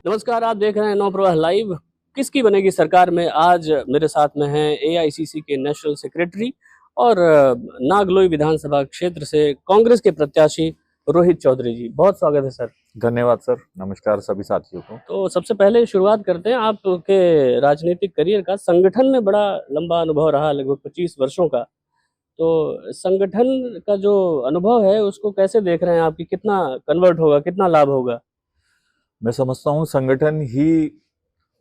नमस्कार, आप देख रहे हैं नवप्रवाह लाइव। किसकी बनेगी सरकार में आज मेरे साथ में हैं एआईसीसी के नेशनल सेक्रेटरी और नागलोई विधानसभा क्षेत्र से कांग्रेस के प्रत्याशी रोहित चौधरी जी। बहुत स्वागत है सर। धन्यवाद सर। नमस्कार सभी साथियों को। तो सबसे पहले शुरुआत करते हैं आपके राजनीतिक करियर का। संगठन में बड़ा लंबा अनुभव रहा, लगभग 25 वर्षों का। तो संगठन का जो अनुभव है उसको कैसे देख रहे हैं आप कि कितना कन्वर्ट होगा, कितना लाभ होगा? मैं समझता हूँ संगठन ही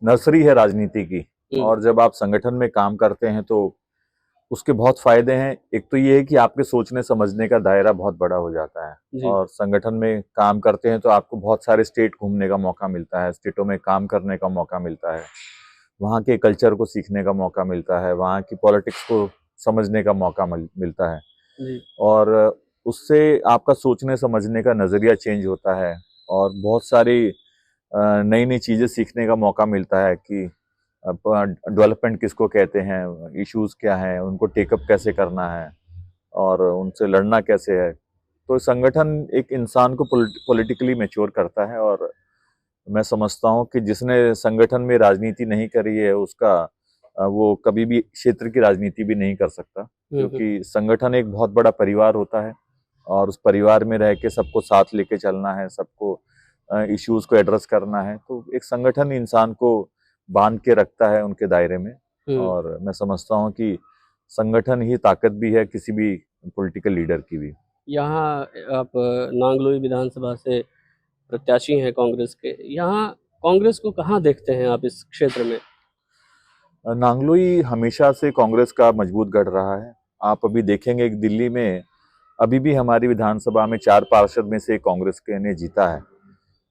नर्सरी है राजनीति की। और जब आप संगठन में काम करते हैं तो उसके बहुत फायदे हैं। एक तो ये है कि आपके सोचने समझने का दायरा बहुत बड़ा हो जाता है और संगठन में काम करते हैं तो आपको बहुत सारे स्टेट घूमने का मौका मिलता है, स्टेटों में काम करने का मौका मिलता है, वहाँ के कल्चर को सीखने का मौका मिलता है, वहाँ की पॉलिटिक्स को समझने का मौका मिलता है और उससे आपका सोचने समझने का नज़रिया चेंज होता है और बहुत सारी नई नई चीज़ें सीखने का मौका मिलता है कि डेवलपमेंट किसको कहते हैं, इश्यूज क्या हैं, उनको टेकअप कैसे करना है और उनसे लड़ना कैसे है। तो संगठन एक इंसान को पॉलिटिकली मैच्योर करता है और मैं समझता हूँ कि जिसने संगठन में राजनीति नहीं करी है उसका वो कभी भी क्षेत्र की राजनीति भी नहीं कर सकता, क्योंकि संगठन एक बहुत बड़ा परिवार होता है और उस परिवार में रह के सबको साथ लेके चलना है, सबको इश्यूज को एड्रेस करना है। तो एक संगठन इंसान को बांध के रखता है उनके दायरे में और मैं समझता हूँ कि संगठन ही ताकत भी है किसी भी पॉलिटिकल लीडर की भी। यहाँ आप नांगलोई विधानसभा से प्रत्याशी हैं कांग्रेस के। यहाँ कांग्रेस को कहाँ देखते हैं आप इस क्षेत्र में? नांगलोई हमेशा से कांग्रेस का मजबूत गढ़ रहा है। आप अभी देखेंगे कि दिल्ली में अभी भी हमारी विधानसभा में 4 पार्षद में से कांग्रेस के ने जीता है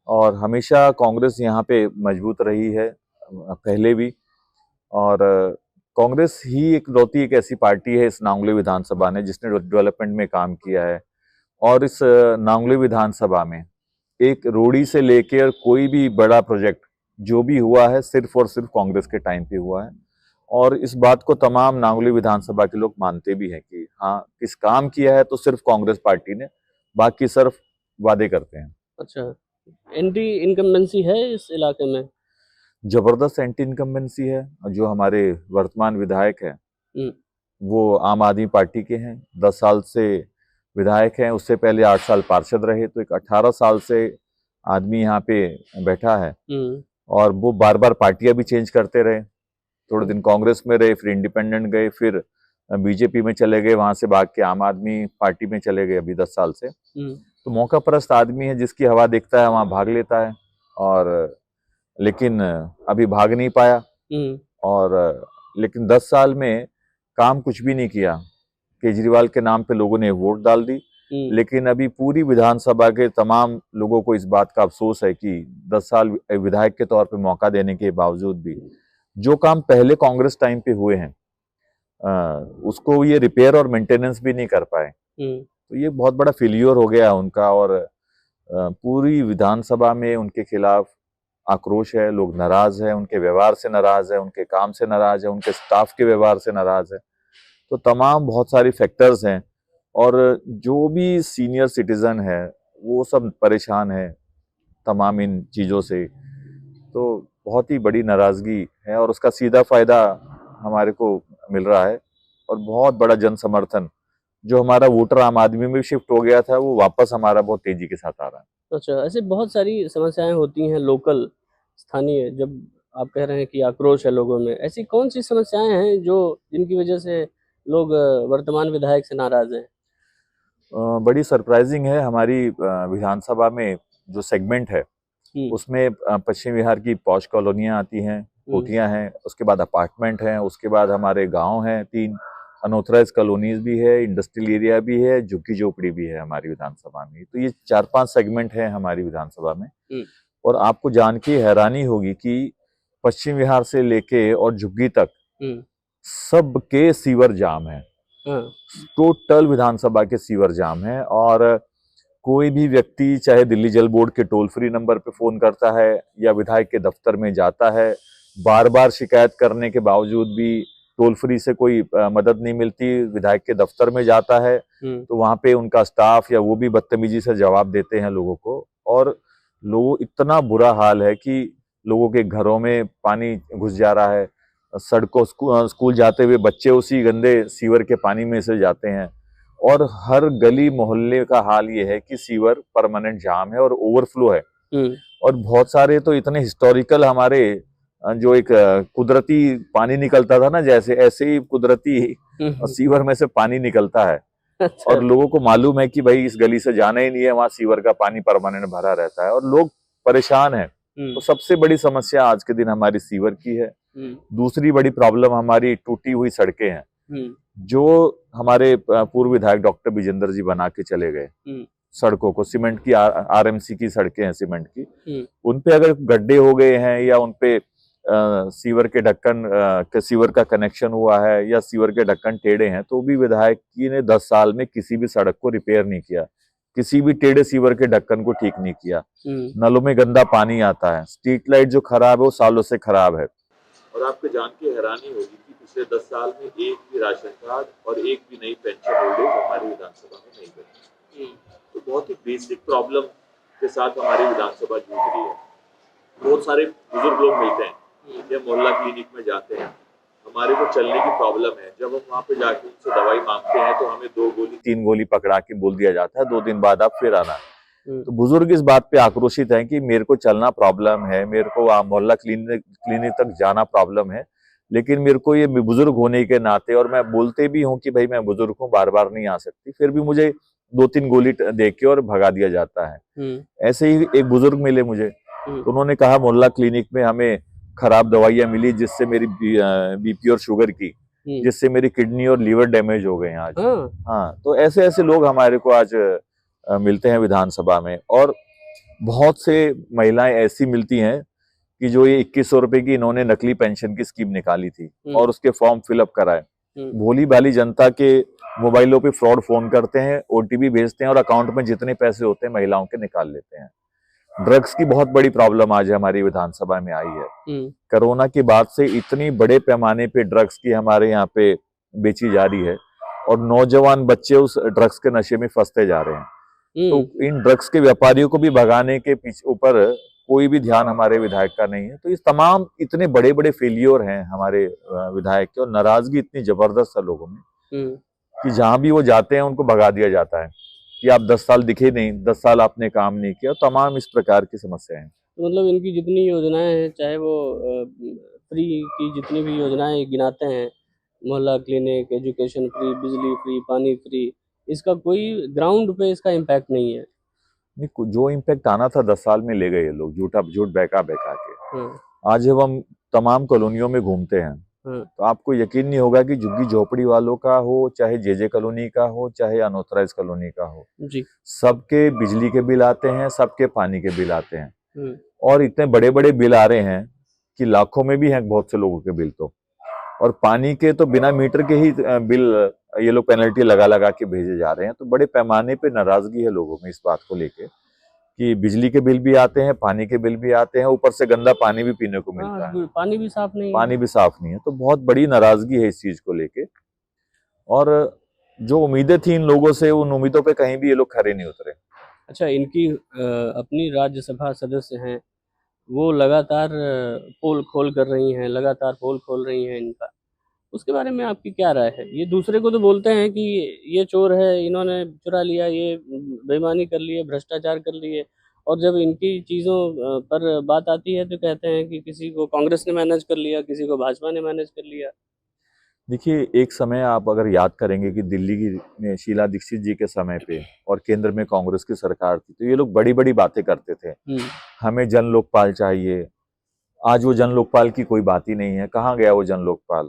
और हमेशा कांग्रेस यहाँ पे मजबूत रही है पहले भी। और कांग्रेस ही एक ऐसी पार्टी है इस नांगलोई विधानसभा ने जिसने डेवलपमेंट में काम किया है और इस नांगलोई विधानसभा में एक रोड़ी से लेकर कोई भी बड़ा प्रोजेक्ट जो भी हुआ है सिर्फ और सिर्फ कांग्रेस के टाइम पे हुआ है और इस बात को तमाम नांगलोई विधानसभा के लोग मानते भी हैं कि हाँ किस काम किया है तो सिर्फ कांग्रेस पार्टी ने, बाकी सिर्फ वादे करते हैं। अच्छा, एंटी इनकम्बेंसी है इस इलाके में? जबरदस्त एंटी इनकम्बेंसी है। जो हमारे वर्तमान विधायक है वो आम आदमी पार्टी के हैं, 10 साल से विधायक हैं, उससे पहले 8 साल पार्षद रहे, तो एक 18 साल से आदमी यहाँ पे बैठा है और वो बार बार पार्टियां भी चेंज करते रहे। थोड़े दिन कांग्रेस में रहे, फिर इंडिपेंडेंट गए, फिर बीजेपी में चले गए, वहां से भाग के आम आदमी पार्टी में चले गए अभी 10 साल से। तो मौका परस्त आदमी है, जिसकी हवा देखता है वहां भाग लेता है और लेकिन अभी भाग नहीं पाया और लेकिन 10 साल में काम कुछ भी नहीं किया। केजरीवाल के नाम पे लोगों ने वोट डाल दी, लेकिन अभी पूरी विधानसभा के तमाम लोगों को इस बात का अफसोस है कि 10 साल विधायक के तौर पे मौका देने के बावजूद भी जो काम पहले कांग्रेस टाइम पे हुए हैं उसको ये रिपेयर और मेंटेनेंस भी नहीं कर पाए। तो ये बहुत बड़ा फेलियर हो गया उनका और पूरी विधानसभा में उनके खिलाफ आक्रोश है, लोग नाराज है, उनके व्यवहार से नाराज है, उनके काम से नाराज है, उनके स्टाफ के व्यवहार से नाराज है। तो तमाम बहुत सारी फैक्टर्स हैं और जो भी सीनियर सिटीजन है वो सब परेशान है तमाम इन चीज़ों से। तो बहुत ही बड़ी नाराजगी है और उसका सीधा फायदा हमारे को मिल रहा है और बहुत बड़ा जन समर्थन जो हमारा वोटर आम आदमी में शिफ्ट हो गया था वो वापस हमारा बहुत तेजी के साथ आ रहा है। अच्छा, ऐसे बहुत सारी समस्याएं होती हैं लोकल, स्थानीय। जब आप कह रहे हैं कि आक्रोश है लोगों में, ऐसी कौन सी समस्याएं हैं जो जिनकी वजह से लोग वर्तमान विधायक से नाराज हैं? बड़ी सरप्राइजिंग है। हमारी विधानसभा में जो सेगमेंट है उसमें पश्चिम बिहार की पॉश कॉलोनियां आती हैं, कोठियां हैं, उसके बाद अपार्टमेंट हैं, उसके बाद हमारे गांव हैं, 3 अनऑथराइज कॉलोनीज भी है, इंडस्ट्रियल एरिया भी है, झुग्गी झोपड़ी भी है हमारी विधानसभा में। तो ये 4-5 सेगमेंट है हमारी विधानसभा में और आपको जान के हैरानी होगी कि पश्चिम बिहार से लेके और झुग्गी तक सबके सीवर जाम है। टोटल विधानसभा के सीवर जाम है और कोई भी व्यक्ति चाहे दिल्ली जल बोर्ड के टोल फ्री नंबर पे फोन करता है या विधायक के दफ्तर में जाता है, बार बार शिकायत करने के बावजूद भी टोल फ्री से कोई मदद नहीं मिलती, विधायक के दफ्तर में जाता है तो वहां पे उनका स्टाफ या वो भी बदतमीजी से जवाब देते हैं लोगों को और लोग इतना बुरा हाल है कि लोगों के घरों में पानी घुस जा रहा है, सड़कों स्कूल जाते हुए बच्चे उसी गंदे सीवर के पानी में से जाते हैं, और हर गली मोहल्ले का हाल ये है कि सीवर परमानेंट जाम है और ओवरफ्लो है। और बहुत सारे तो इतने हिस्टोरिकल हमारे जो एक कुदरती पानी निकलता था ना, जैसे ऐसे ही कुदरती सीवर में से पानी निकलता है। अच्छा। और लोगों को मालूम है कि भाई इस गली से जाना ही नहीं है, वहां सीवर का पानी परमानेंट भरा रहता है और लोग परेशान हैं। तो सबसे बड़ी समस्या आज के दिन हमारी सीवर की है। दूसरी बड़ी प्रॉब्लम हमारी टूटी हुई सड़कें हैं, जो हमारे पूर्व विधायक डॉक्टर विजेंद्र जी बना के चले गए। सड़कों को सीमेंट की आरएमसी की सड़कें हैं सीमेंट की, उनपे अगर गड्ढे हो गए हैं या उनपे सीवर के ढक्कन सीवर का कनेक्शन हुआ है या सीवर के ढक्कन टेढ़े हैं, तो भी विधायक जी ने 10 साल में किसी भी सड़क को रिपेयर नहीं किया, किसी भी टेढ़े सीवर के ढक्कन को ठीक नहीं किया। नलों में गंदा पानी आता है, स्ट्रीट लाइट जो खराब है वो सालों से खराब है। और आपको जान के हैरानी होगी कि पिछले 10 साल में एक भी राशन कार्ड और एक भी नई पेंशन होल्डर्स हमारी विधानसभा में नहीं बनी। तो बहुत ही बेसिक प्रॉब्लम के साथ हमारी विधानसभा जूझ रही है। बहुत सारे बुजुर्ग लोग मिलते हैं, जब मोहल्ला क्लिनिक में जाते हैं, हमारे को चलने की प्रॉब्लम है, जब हम वहाँ पे जाके उनसे दवाई मांगते हैं तो हमें 2 गोली 3 गोली पकड़ा के बोल दिया जाता है 2 दिन बाद आप फिर आना। तो बुजुर्ग इस बात पे आक्रोशित हैं कि मेरे को चलना प्रॉब्लम है, मेरे को मोहल्ला क्लिनिक तक जाना प्रॉब्लम है, लेकिन मेरे को ये बुजुर्ग होने के नाते, और मैं बोलते भी हूँ कि भाई मैं बुजुर्ग हूँ, बार बार नहीं आ सकती, फिर भी मुझे 2-3 गोली दे के और भगा दिया जाता है। ऐसे ही एक बुजुर्ग मिले मुझे, तो उन्होंने कहा मोहल्ला क्लिनिक में हमें खराब दवाइयां मिली जिससे मेरी बीपी और शुगर की, जिससे मेरी किडनी और लीवर डैमेज हो गए हैं आज। हाँ, तो ऐसे ऐसे लोग हमारे को आज मिलते हैं विधानसभा में। और बहुत से महिलाएं ऐसी मिलती हैं कि जो ये 2100 रुपए की इन्होंने नकली पेंशन की स्कीम निकाली थी और उसके फॉर्म फिलअप कराए। भोली भाली जनता के मोबाइलों पे फ्रॉड फोन करते हैं, ओटीपी भेजते हैं और अकाउंट में जितने पैसे होते हैं महिलाओं के निकाल लेते हैं। ड्रग्स की बहुत बड़ी प्रॉब्लम आज हमारी विधानसभा में आई है। कोरोना के बाद से इतनी बड़े पैमाने पे ड्रग्स की हमारे यहाँ पे बेची जा रही है और नौजवान बच्चे उस ड्रग्स के नशे में फंसते जा रहे हैं। तो इन ड्रग्स के व्यापारियों को भी भगाने के पीछे ऊपर कोई भी ध्यान हमारे विधायक का नहीं है। तो इस तमाम इतने बड़े बड़े फेलियर हैं हमारे विधायक के, और नाराजगी इतनी जबरदस्त है लोगों में कि जहां भी वो जाते हैं उनको भगा दिया जाता है कि आप 10 साल दिखे नहीं, 10 साल आपने काम नहीं किया। तमाम इस प्रकार की समस्याएं हैं। तो मतलब इनकी जितनी योजनाएं हैं, चाहे वो फ्री की जितनी भी योजनाएं गिनाते हैं, मोहल्ला क्लिनिक, एजुकेशन फ्री, बिजली फ्री, पानी फ्री, इसका कोई ग्राउंड पे इसका इम्पैक्ट नहीं है। नहीं, जो इम्पैक्ट आना था 10 साल में ले गए ये लोग, झूठ बहका के। आज जब हम तमाम कॉलोनियों में घूमते हैं तो आपको यकीन नहीं होगा कि झुग्गी झोपड़ी वालों का हो, चाहे जेजे कॉलोनी का हो, चाहे अनऑथराइज कॉलोनी का हो जी, सबके बिजली के बिल आते हैं, सबके पानी के बिल आते हैं। और इतने बड़े बड़े बिल आ रहे हैं कि लाखों में भी हैं बहुत से लोगों के बिल। तो और पानी के तो बिना मीटर के ही बिल ये लोग पेनल्टी लगा के भेजे जा रहे हैं। तो बड़े पैमाने पे नाराजगी है लोगों में इस बात को लेके कि बिजली के बिल भी आते हैं, पानी के बिल भी आते हैं, ऊपर से गंदा पानी भी पीने को मिलता है, पानी भी साफ नहीं है। पानी भी साफ नहीं है। तो बहुत बड़ी नाराजगी है इस चीज को लेके, और जो उम्मीदें थी इन लोगों से, उन उम्मीदों पे कहीं भी ये लोग खरे नहीं उतरे। अच्छा, इनकी अपनी राज्यसभा सदस्य हैं, वो लगातार पोल खोल कर रही हैं, लगातार पोल खोल रही हैं इनका, उसके बारे में आपकी क्या राय है? ये दूसरे को तो बोलते हैं कि ये चोर है, इन्होंने चुरा लिया, ये बेईमानी कर ली है, भ्रष्टाचार कर लिए, और जब इनकी चीज़ों पर बात आती है तो कहते हैं कि किसी को कांग्रेस ने मैनेज कर लिया, किसी को भाजपा ने मैनेज कर लिया। देखिए, एक समय आप अगर याद करेंगे कि दिल्ली की शीला दीक्षित जी के समय पे और केंद्र में कांग्रेस की सरकार थी, तो ये लोग बड़ी बड़ी बातें करते थे, हमें जन लोकपाल चाहिए। आज वो जन लोकपाल की कोई बात ही नहीं है, कहाँ गया वो जन लोकपाल?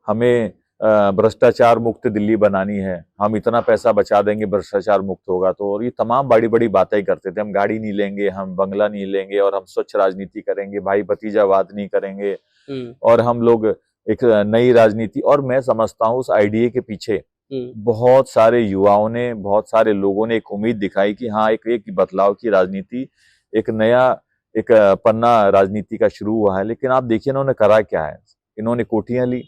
हमें भ्रष्टाचार मुक्त दिल्ली बनानी है, हम इतना पैसा बचा देंगे भ्रष्टाचार मुक्त होगा तो। और ये तमाम बड़ी बड़ी बातें करते थे, हम गाड़ी नहीं लेंगे, हम बंगला नहीं लेंगे, और हम स्वच्छ राजनीति करेंगे, भाई भतीजावाद नहीं करेंगे, और हम लोग एक नई राजनीति। और मैं समझता हूँ उस आइडिया के पीछे बहुत सारे युवाओं ने, बहुत सारे लोगों ने एक उम्मीद दिखाई कि हाँ, एक बदलाव की राजनीति, एक नया एक पन्ना राजनीति का शुरू हुआ है। लेकिन आप देखिए इन्होंने करा क्या है, इन्होंने कोठियां ली,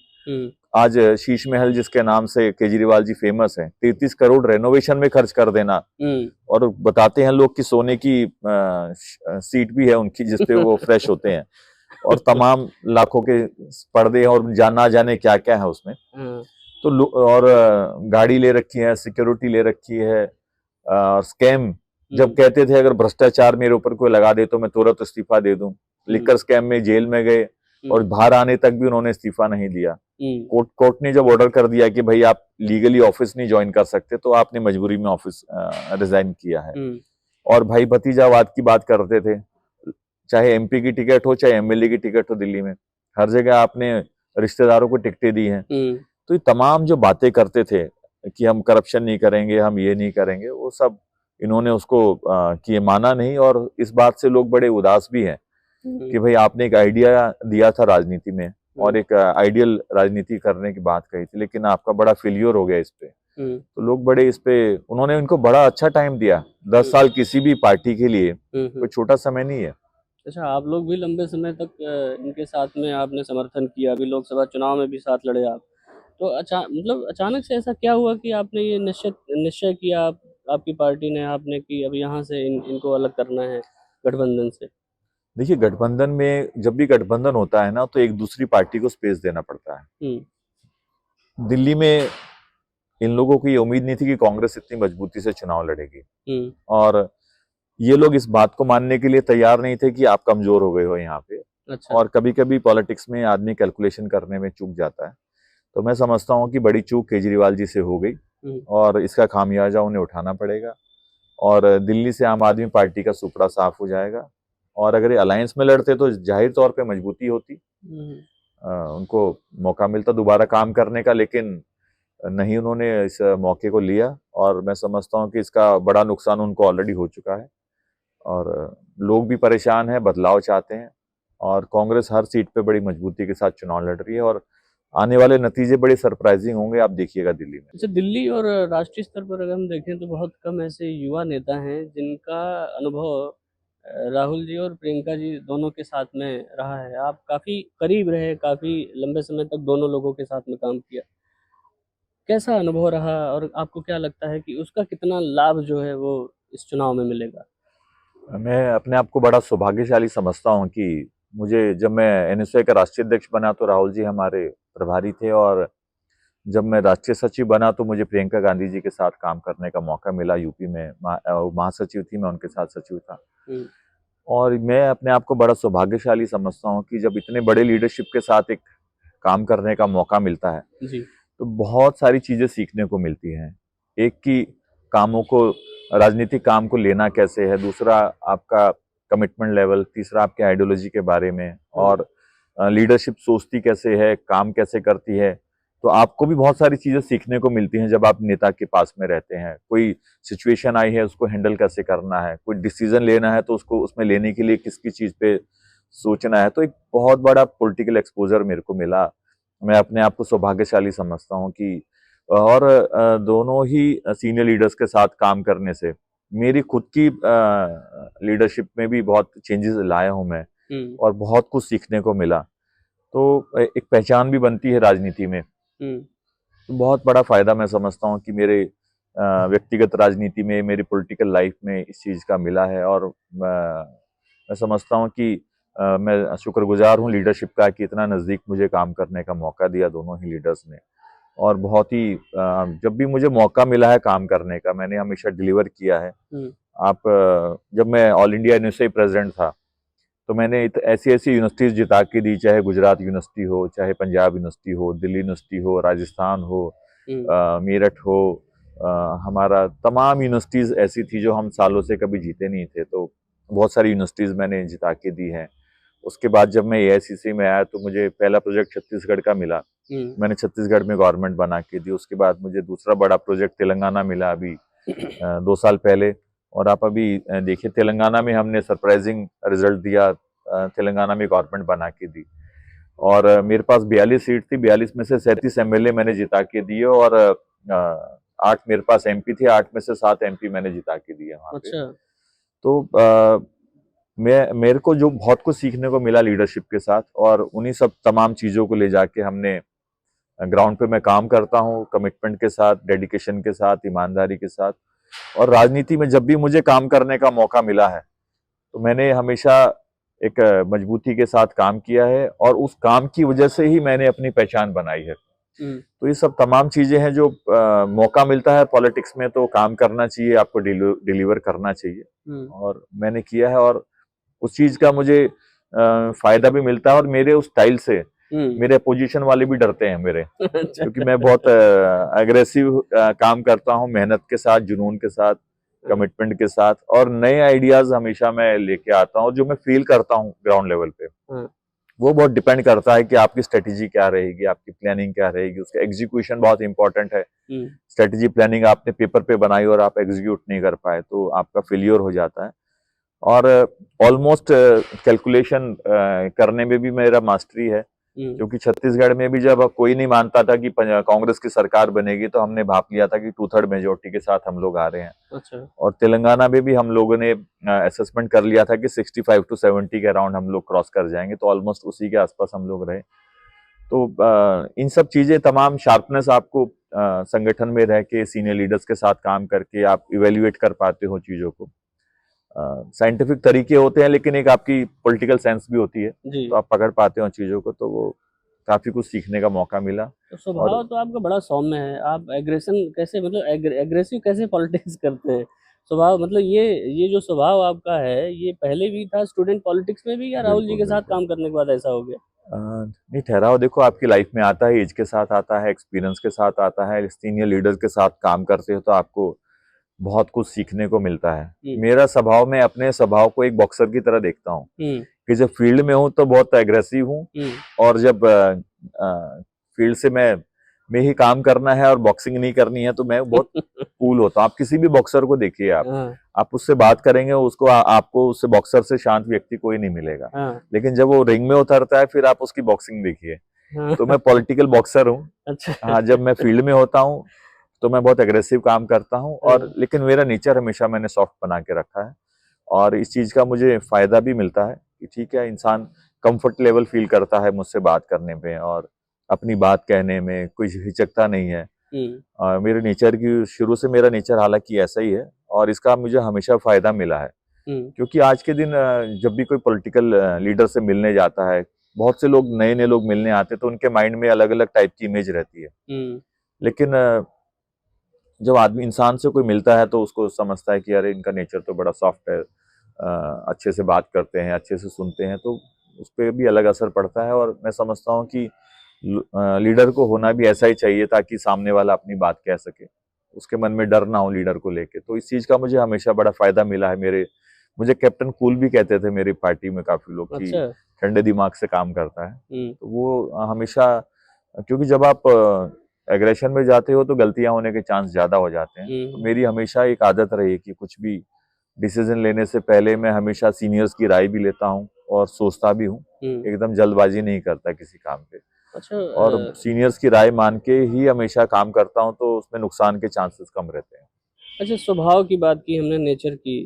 आज शीश महल जिसके नाम से केजरीवाल जी फेमस है, 33 करोड़ रेनोवेशन में खर्च कर देना, और बताते हैं लोग कि सोने की सीट भी है उनकी जिसपे वो फ्रेश होते हैं, और तमाम लाखों के पर्दे हैं और ना जाने क्या क्या है उसमें। तो और गाड़ी ले रखी है, सिक्योरिटी ले रखी है, स्कैम जब कहते थे अगर भ्रष्टाचार मेरे ऊपर कोई लगा दे तो मैं तुरंत इस्तीफा दे दूं, लिकर स्कैम में जेल में गए और बाहर आने तक भी उन्होंने इस्तीफा नहीं दिया। कोर्ट ने जब ऑर्डर कर दिया कि भाई आप लीगली ऑफिस नहीं ज्वाइन कर सकते, तो आपने मजबूरी में ऑफिस रिजाइन किया है। और भाई भतीजावाद की बात करते थे, चाहे एमपी की टिकट हो चाहे एमएलए की टिकट हो, दिल्ली में हर जगह आपने रिश्तेदारों को टिकटें दी हैं। तो ये तमाम जो बातें करते थे कि हम करप्शन नहीं करेंगे, हम ये नहीं करेंगे, वो सब इन्होंने उसको कि माना नहीं। और इस बात से लोग बड़े उदास भी हैं कि भाई आपने एक आइडिया दिया था राजनीति में और एक आइडियल राजनीति करने की बात कही थी, लेकिन आपका बड़ा फेलियर हो गया इस पे। तो लोग बड़े इस पे, उन्होंने इनको बड़ा अच्छा टाइम दिया। 10 साल किसी भी पार्टी के लिए कोई छोटा समय नहीं है। अच्छा, आप लोग भी लंबे समय तक इनके साथ में आपने समर्थन किया, अभी लोकसभा चुनाव में भी साथ लड़े आप। तो अच्छा, मतलब अचानक से ऐसा क्या हुआ कि आपने ये निश्चय किया, आपकी पार्टी ने, आपने कि अब यहाँ से इनको अलग करना है गठबंधन से? देखिए, गठबंधन में जब भी गठबंधन होता है ना, तो एक दूसरी पार्टी को स्पेस देना पड़ता है। दिल्ली में इन लोगों को ये उम्मीद नहीं थी कि कांग्रेस इतनी मजबूती से चुनाव लड़ेगी, और ये लोग इस बात को मानने के लिए तैयार नहीं थे कि आप कमजोर हो गए हो यहाँ पे। अच्छा। और कभी कभी पॉलिटिक्स में आदमी कैलकुलेशन करने में चूक जाता है। तो मैं समझता हूँ कि बड़ी चूक केजरीवाल जी से हो गई और इसका खामियाजा उन्हें उठाना पड़ेगा, और दिल्ली से आम आदमी पार्टी का सुपड़ा साफ हो जाएगा। और अगर ये अलायंस में लड़ते तो जाहिर तौर पे मजबूती होती, उनको मौका मिलता दोबारा काम करने का, लेकिन नहीं, उन्होंने इस मौके को लिया। और मैं समझता हूँ कि इसका बड़ा नुकसान उनको ऑलरेडी हो चुका है, और लोग भी परेशान हैं, बदलाव चाहते हैं, और कांग्रेस हर सीट पे बड़ी मजबूती के साथ चुनाव लड़ रही है, और आने वाले नतीजे बड़े सरप्राइजिंग होंगे, आप देखिएगा दिल्ली में। अच्छा, दिल्ली और राष्ट्रीय स्तर पर अगर हम देखें तो बहुत कम ऐसे युवा नेता हैं जिनका अनुभव राहुल जी और प्रियंका जी दोनों के साथ में रहा है। आप काफ़ी करीब रहे, काफ़ी लंबे समय तक दोनों लोगों के साथ में काम किया। कैसा अनुभव रहा और आपको क्या लगता है कि उसका कितना लाभ जो है वो इस चुनाव में मिलेगा? मैं अपने आप को बड़ा सौभाग्यशाली समझता हूँ कि मुझे, जब मैं एनएसयूआई का राष्ट्रीय अध्यक्ष बना तो राहुल जी हमारे प्रभारी थे, और जब मैं राष्ट्रीय सचिव बना तो मुझे प्रियंका गांधी जी के साथ काम करने का मौका मिला। यूपी में महासचिव थी, मैं उनके साथ सचिव था। और मैं अपने आप को बड़ा सौभाग्यशाली समझता हूँ कि जब इतने बड़े लीडरशिप के साथ एक काम करने का मौका मिलता है जी। तो बहुत सारी चीजें सीखने को मिलती हैं। एक की कामों को, राजनीतिक काम को लेना कैसे है, दूसरा आपका कमिटमेंट लेवल, तीसरा आपके आइडियोलॉजी के बारे में, और लीडरशिप सोचती कैसे है, काम कैसे करती है। तो आपको भी बहुत सारी चीजें सीखने को मिलती हैं जब आप नेता के पास में रहते हैं। कोई सिचुएशन आई है, उसको हैंडल कैसे करना है, कोई डिसीजन लेना है तो उसको उसमें लेने के लिए किसकी चीज पे सोचना है। तो एक बहुत बड़ा पॉलिटिकल एक्सपोजर मेरे को मिला। मैं अपने आप को सौभाग्यशाली समझता हूँ कि, और दोनों ही सीनियर लीडर्स के साथ काम करने से मेरी खुद की लीडरशिप में भी बहुत चेंजेस लाया हूँ मैं, और बहुत कुछ सीखने को मिला। तो एक पहचान भी बनती है राजनीति में। तो बहुत बड़ा फायदा मैं समझता हूँ कि मेरे व्यक्तिगत राजनीति में, मेरी पॉलिटिकल लाइफ में इस चीज का मिला है। और मैं समझता हूँ कि मैं शुक्रगुजार हूँ लीडरशिप का कि इतना नज़दीक मुझे काम करने का मौका दिया दोनों ही लीडर्स ने। और बहुत ही जब भी मुझे मौका मिला है काम करने का, मैंने हमेशा डिलीवर किया है। आप जब मैं ऑल इंडिया एनएसयूआई प्रेसिडेंट था तो मैंने ऐसी ऐसी यूनिवर्सिटीज जिता के दी, चाहे गुजरात यूनिवर्सिटी हो, चाहे पंजाब यूनिवर्सिटी हो, दिल्ली यूनिवर्सिटी हो, राजस्थान हो, मेरठ हो, हमारा तमाम यूनिवर्सिटीज ऐसी थी जो हम सालों से कभी जीते नहीं थे। तो बहुत सारी यूनिवर्सिटीज मैंने जिता के दी हैं। उसके बाद जब मैं एआईसीसी में आया तो मुझे पहला प्रोजेक्ट छत्तीसगढ़ का मिला, मैंने छत्तीसगढ़ में गवर्नमेंट बना के दी। उसके बाद मुझे दूसरा बड़ा प्रोजेक्ट तेलंगाना मिला अभी 2 साल पहले। और आप अभी देखिए, तेलंगाना में हमने सरप्राइजिंग रिजल्ट दिया, तेलंगाना में गवर्नमेंट बना के दी। और मेरे पास 42 सीट थी, 42 में से 37 एमएलए मैंने जिता के दिए, और 8 मेरे पास एमपी थे, 8 में से 7 एमपी मैंने जिता के दिए वहाँ पे। अच्छा। तो मेरे को जो बहुत कुछ सीखने को मिला लीडरशिप के साथ, और उन्हीं सब तमाम चीजों को ले जाके हमने ग्राउंड पे मैं काम करता हूँ कमिटमेंट के साथ, डेडिकेशन के साथ, ईमानदारी के साथ। और राजनीति में जब भी मुझे काम करने का मौका मिला है तो मैंने हमेशा एक मजबूती के साथ काम किया है और उस काम की वजह से ही मैंने अपनी पहचान बनाई है। तो ये सब तमाम चीजें हैं जो मौका मिलता है पॉलिटिक्स में तो काम करना चाहिए, आपको डिलीवर करना चाहिए और मैंने किया है और उस चीज का मुझे फायदा भी मिलता है और मेरे उस स्टाइल से मेरे पोजीशन वाले भी डरते हैं मेरे क्योंकि मैं बहुत एग्रेसिव काम करता हूँ, मेहनत के साथ, जुनून के साथ, कमिटमेंट के साथ और नए आइडियाज हमेशा मैं लेके आता हूँ। जो मैं फील करता हूँ ग्राउंड लेवल पे वो बहुत डिपेंड करता है कि आपकी स्ट्रेटेजी क्या रहेगी, आपकी प्लानिंग क्या रहेगी, उसका एग्जीक्यूशन बहुत इंपॉर्टेंट है। स्ट्रेटेजी प्लानिंग आपने पेपर पे बनाई और आप एग्जीक्यूट नहीं कर पाए तो आपका फेलियर हो जाता है। और ऑलमोस्ट कैलकुलेशन करने में भी मेरा मास्टरी है क्योंकि छत्तीसगढ़ में भी जब कोई नहीं मानता था कि कांग्रेस की सरकार बनेगी तो हमने भाप लिया था कि 2/3 मेजोरिटी के साथ हम लोग आ रहे हैं। अच्छा। और तेलंगाना में भी हम लोगों ने असेसमेंट कर लिया था कि 65 to 70 के अराउंड हम लोग क्रॉस कर जाएंगे, तो ऑलमोस्ट उसी के आसपास हम लोग रहे। तो इन सब चीजें तमाम शार्पनेस आपको संगठन में रह के सीनियर लीडर्स के साथ काम करके आप इवेल्युएट कर पाते हो चीजों को। साइंटिफिक तरीके होते हैं लेकिन एक आपकी पॉलिटिकल सेंस भी होती है तो आप पकड़ पाते हो चीजों को, तो वो काफी कुछ सीखने का मौका मिला। तो स्वभाव तो आपका बड़ा सौम्य है, आप एग्रेशन कैसे मतलब एग्रेसिव कैसे पॉलिटिक्स करते हैं? स्वभाव मतलब ये जो स्वभाव आपका है ये पहले भी था स्टूडेंट पॉलिटिक्स में भी या राहुल जी के साथ काम करने के बाद ऐसा हो गया? नहीं, ठहराव देखो आपकी लाइफ में आता है, एज के साथ आता है, एक्सपीरियंस के साथ आता है, सीनियर लीडर्स के साथ काम करते हो तो आपको बहुत कुछ सीखने को मिलता है। मेरा स्वभाव, मैं अपने स्वभाव को एक बॉक्सर की तरह देखता हूँ कि जब फील्ड में हूँ तो बहुत एग्रेसिव हूँ और जब फील्ड से मैं ही काम करना है और बॉक्सिंग नहीं करनी है तो मैं बहुत कूल होता हूँ। आप किसी भी बॉक्सर को देखिए, आप उससे बात करेंगे उसको आपको उससे बॉक्सर से शांत व्यक्ति कोई नहीं मिलेगा। लेकिन जब वो रिंग में उतरता है फिर आप उसकी बॉक्सिंग देखिए। तो मैं पॉलिटिकल बॉक्सर हूँ। अच्छा। हाँ, जब मैं फील्ड में होता हूँ तो मैं बहुत एग्रेसिव काम करता हूँ और लेकिन मेरा नेचर हमेशा मैंने सॉफ्ट बना के रखा है और इस चीज का मुझे फायदा भी मिलता है कि ठीक है, इंसान कंफर्ट लेवल फील करता है मुझसे बात करने में और अपनी बात कहने में कोई हिचकता नहीं है। मेरे नेचर की, शुरू से मेरा नेचर हालांकि ऐसा ही है और इसका मुझे हमेशा फायदा मिला है क्योंकि आज के दिन जब भी कोई पॉलिटिकल लीडर से मिलने जाता है, बहुत से लोग नए नए लोग मिलने आते हैं तो उनके माइंड में अलग अलग टाइप की इमेज रहती है। लेकिन जब आदमी इंसान से कोई मिलता है तो उसको समझता है कि अरे इनका नेचर तो बड़ा सॉफ्ट है, अच्छे से बात करते हैं, अच्छे से सुनते हैं, तो उस पर भी अलग असर पड़ता है। और मैं समझता हूँ कि लीडर को होना भी ऐसा ही चाहिए ताकि सामने वाला अपनी बात कह सके, उसके मन में डर ना हो लीडर को लेके। तो इस चीज का मुझे हमेशा बड़ा फायदा मिला है। मुझे कैप्टन कूल भी कहते थे मेरी पार्टी में काफी लोग। अच्छा। कि ठंडे दिमाग से काम करता है। तो वो हमेशा, क्योंकि जब आप एग्रेशन में जाते हो तो गलतियां होने के चांस ज्यादा हो जाते हैं। तो मेरी हमेशा एक आदत रही कि कुछ भी डिसीजन लेने से पहले मैं हमेशा सीनियर्स की राय भी लेता हूँ और सोचता भी हूँ, एकदम जल्दबाजी नहीं करता किसी काम पे। अच्छा। और सीनियर्स की राय मान के ही हमेशा काम करता हूँ तो उसमें नुकसान के चांसेस कम रहते हैं। अच्छा, स्वभाव की बात की हमने, नेचर की,